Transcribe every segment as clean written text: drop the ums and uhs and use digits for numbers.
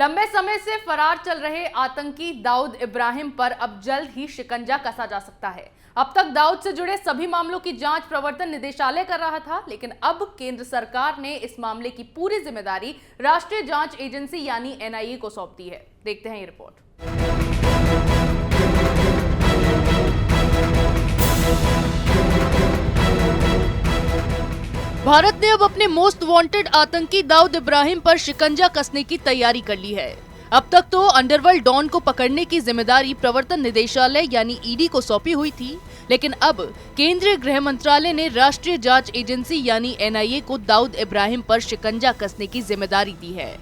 लंबे समय से फरार चल रहे आतंकी दाऊद इब्राहिम पर अब जल्द ही शिकंजा कसा जा सकता है। अब तक दाऊद से जुड़े सभी मामलों की जांच प्रवर्तन निदेशालय कर रहा था, लेकिन अब केंद्र सरकार ने इस मामले की पूरी जिम्मेदारी राष्ट्रीय जांच एजेंसी यानी एनआईए को सौंप दी है। देखते हैं ये रिपोर्ट। भारत ने अब अपने मोस्ट वांटेड आतंकी दाऊद इब्राहिम पर शिकंजा कसने की तैयारी कर ली है। अब तक तो अंडरवर्ल्ड डॉन को पकड़ने की जिम्मेदारी प्रवर्तन निदेशालय यानी ईडी को सौंपी हुई थी, लेकिन अब केंद्रीय गृह मंत्रालय ने राष्ट्रीय जांच एजेंसी यानी एनआईए को दाऊद इब्राहिम पर शिकंजा कसने की जिम्मेदारी दी है।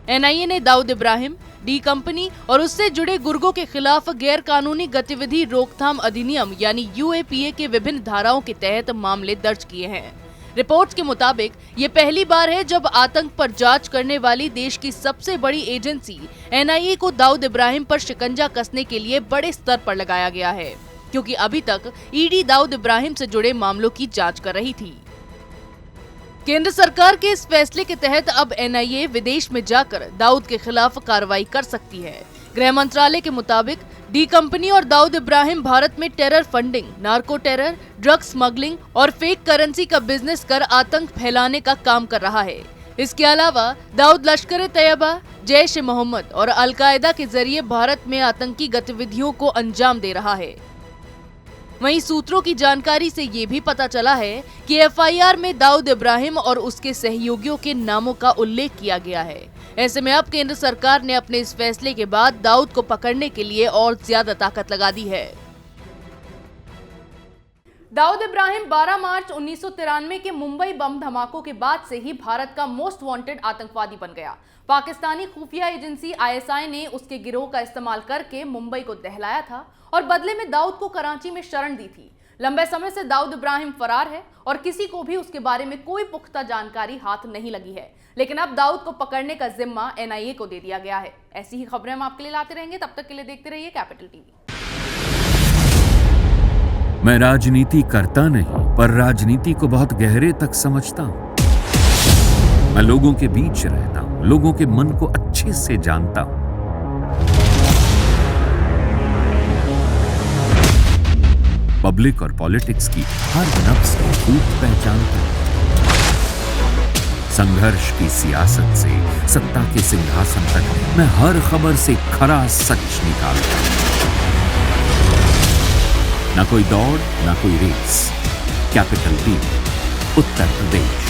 एनआईए ने दाऊद इब्राहिम, डी कंपनी और उससे जुड़े गुर्गों के खिलाफ गैर कानूनी गतिविधि रोकथाम अधिनियम यानी यूएपीए के विभिन्न धाराओं के तहत मामले दर्ज किए हैं। रिपोर्ट्स के मुताबिक ये पहली बार है जब आतंक पर जांच करने वाली देश की सबसे बड़ी एजेंसी एनआईए को दाऊद इब्राहिम पर शिकंजा कसने के लिए बड़े स्तर पर लगाया गया है, क्योंकि अभी तक ईडी दाऊद इब्राहिम से जुड़े मामलों की जांच कर रही थी। केंद्र सरकार के इस फैसले के तहत अब एनआईए विदेश में जाकर दाऊद के खिलाफ कार्रवाई कर सकती है। गृह मंत्रालय के मुताबिक डी कंपनी और दाऊद इब्राहिम भारत में terror funding, narco terror, drug smuggling और फेक करेंसी का बिजनेस कर आतंक फैलाने का काम कर रहा है। इसके अलावा दाऊद लश्कर-ए-तैयबा, जैश-ए-मोहम्मद और अल-कायदा के जरिए भारत में आतंकी गतिविधियों को अंजाम दे रहा है। वहीं सूत्रों की जानकारी से ये भी पता चला है कि एफआईआर में दाऊद इब्राहिम और उसके सहयोगियों के नामों का उल्लेख किया गया है। ऐसे में अब केंद्र सरकार ने अपने इस फैसले के बाद दाऊद को पकड़ने के लिए और ज्यादा ताकत लगा दी है। दाऊद इब्राहिम 12 मार्च 1993 के मुंबई बम धमाकों के बाद से ही भारत का मोस्ट वांटेड आतंकवादी बन गया। पाकिस्तानी खुफिया एजेंसी आईएसआई ने उसके गिरोह का इस्तेमाल करके मुंबई को दहलाया था और बदले में दाऊद को कराची में शरण दी थी। लंबे समय से दाऊद इब्राहिम फरार है और किसी को भी उसके बारे में कोई पुख्ता जानकारी हाथ नहीं लगी है, लेकिन अब दाऊद को पकड़ने का जिम्मा एनआईए को दे दिया गया है। ऐसी ही खबरें हम आपके लिए लाते रहेंगे, तब तक के लिए देखते रहिए कैपिटल टीवी। मैं राजनीति करता नहीं, पर राजनीति को बहुत गहरे तक समझता हूं। मैं लोगों के बीच रहता हूं, लोगों के मन को अच्छे से जानता हूं। पब्लिक और पॉलिटिक्स की हर नब्ज को खूब पहचानता हूं। संघर्ष की सियासत से सत्ता के सिंहासन तक मैं हर खबर से खरा सच निकालता हूं। ना कोई दौड़, ना कोई race. Capital TV, Uttar Pradesh.